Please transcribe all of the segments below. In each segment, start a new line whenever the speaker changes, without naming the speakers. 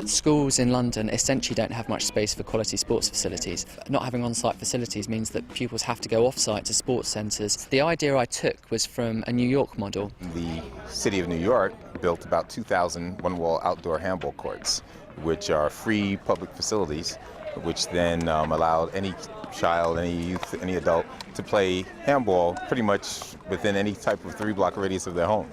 Schools in London essentially don't have much space for quality sports facilities. Not having on-site facilities means that pupils have to go off-site to sports centres. The idea I took was from a New York model.
The city of New York built about 2,000 one-wall outdoor handball courts, which are free public facilities, which then allowed any child, any youth, any adult to play handball pretty much within any type of 3-block radius of their home.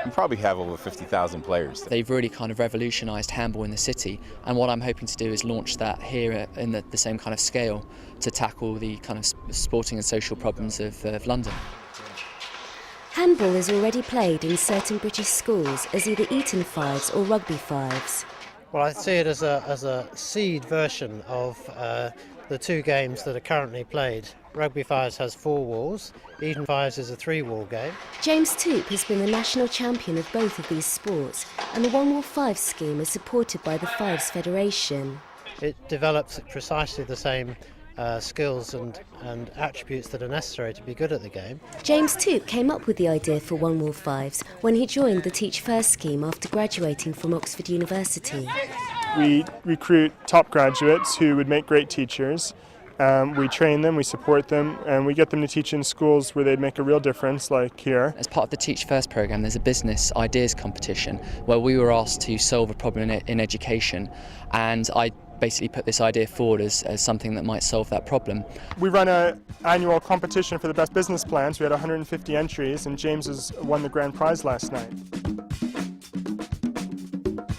We probably have over 50,000 players.
They've really kind of revolutionised handball in the city, and what I'm hoping to do is launch that here in the same kind of scale to tackle the kind of sporting and social problems of London.
Handball is already played in certain British schools as either Eton fives or rugby fives.
Well, I see it as a seed version of the two games that are currently played. Rugby fives has 4 walls, Eton fives is a 3-wall game.
James Toop has been the national champion of both of these sports, and the One Wall Fives scheme is supported by the Fives Federation.
It develops precisely the same skills and attributes that are necessary to be good at the game.
James Toop came up with the idea for One Wall Fives when he joined the Teach First scheme after graduating from Oxford University.
We recruit top graduates who would make great teachers. We train them, we support them, and we get them to teach in schools where they'd make a real difference, like here.
As part of the Teach First programme, there's a business ideas competition where we were asked to solve a problem in education, and I basically put this idea forward as something that might solve that problem.
We run an annual competition for the best business plans. We had 150 entries, and James has won the grand prize last night.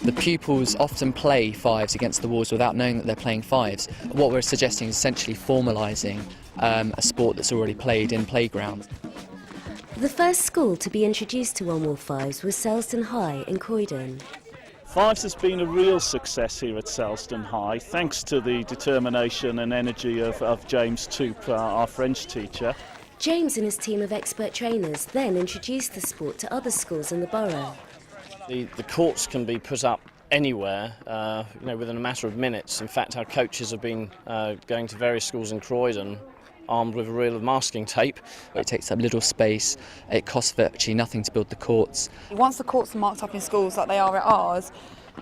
The pupils often play fives against the walls without knowing that they're playing fives. What we're suggesting is essentially formalising a sport that's already played in playgrounds.
The first school to be introduced to One Wall Fives was Selsdon High in Croydon.
Fives has been a real success here at Selsdon High, thanks to the determination and energy of James Toop, our French teacher.
James and his team of expert trainers then introduced the sport to other schools in the borough.
The courts can be put up anywhere, within a matter of minutes. In fact, our coaches have been going to various schools in Croydon armed with a reel of masking tape.
It takes up little space, it costs virtually nothing to build the courts.
Once the courts are marked up in schools like they are at ours,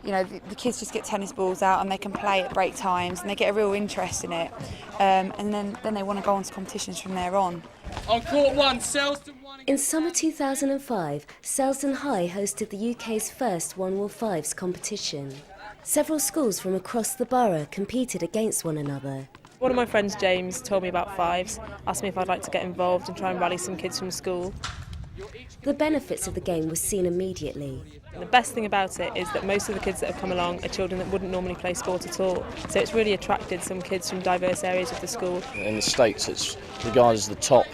the kids just get tennis balls out and they can play at break times and they get a real interest in it, and then they want to go on to competitions from there on.
On court 1, Selsdon 1.
In summer 2005, Selsdon High hosted the UK's first One Wall Fives competition. Several schools from across the borough competed against one another.
One of my friends, James, told me about fives, asked me if I'd like to get involved and try and rally some kids from school.
The benefits of the game were seen immediately.
The best thing about it is that most of the kids that have come along are children that wouldn't normally play sport at all. So it's really attracted some kids from diverse areas of the school.
In the States, it's regarded as the top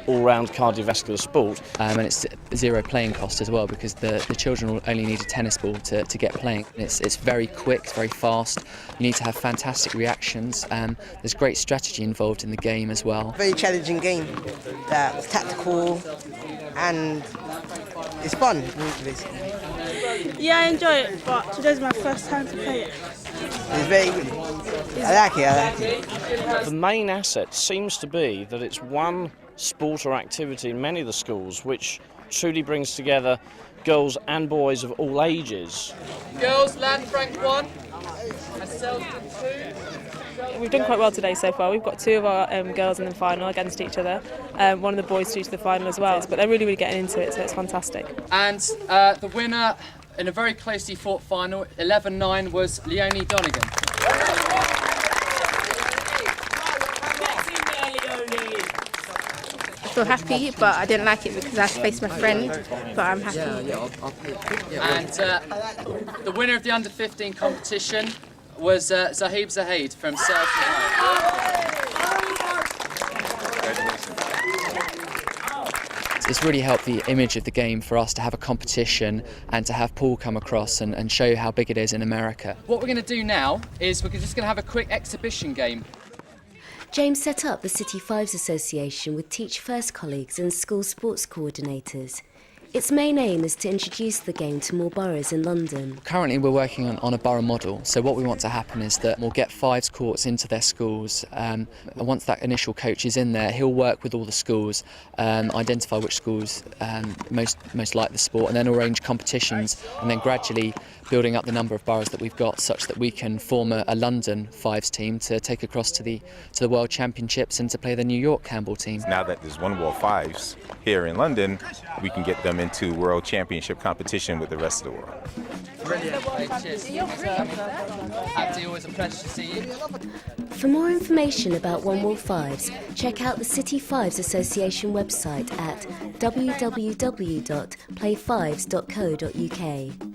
all-round cardiovascular sport.
And it's zero playing cost as well, because the children will only need a tennis ball to get playing. It's very quick, it's very fast. You need to have fantastic reactions. There's great strategy involved in the game as well.
Very challenging game. It's tactical and it's fun, basically.
Yeah, I enjoy it, but today's my first time to play it.
It's very good. I like it.
The main asset seems to be that it's one sport or activity in many of the schools which truly brings together girls and boys of all ages.
Girls, Lanfranc 1 and Selsdon 2.
We've done quite well today so far. We've got 2 of our girls in the final against each other. One of the boys through to the final as well. But they're really getting into it, so it's fantastic.
And the winner in a very closely fought final, 11-9, was Leonie Donegan.
I feel happy, but I didn't like it because I had to face my friend, but I'm happy.
And the winner of the under-15 competition was Zahib Zahaid from Selsdon.
It's really helped the image of the game for us to have a competition and to have Paul come across and show how big it is in America.
What we're going to do now is we're just going to have a quick exhibition game.
James set up the City Fives Association with Teach First colleagues and school sports coordinators. Its main aim is to introduce the game to more boroughs in London.
Currently we're working on a borough model, so what we want to happen is that we'll get fives courts into their schools, and once that initial coach is in there, he'll work with all the schools, identify which schools most like the sport, and then arrange competitions, and then gradually building up the number of boroughs that we've got such that we can form a London fives team to take across to the World Championships and to play the New York handball team.
Now that there's one wall fives here in London, we can get them into World Championship competition with the rest of the world.
Brilliant. Cheers. Abdi, always a pleasure to see you.
For more information about One Wall Fives, check out the City Fives Association website at www.playfives.co.uk.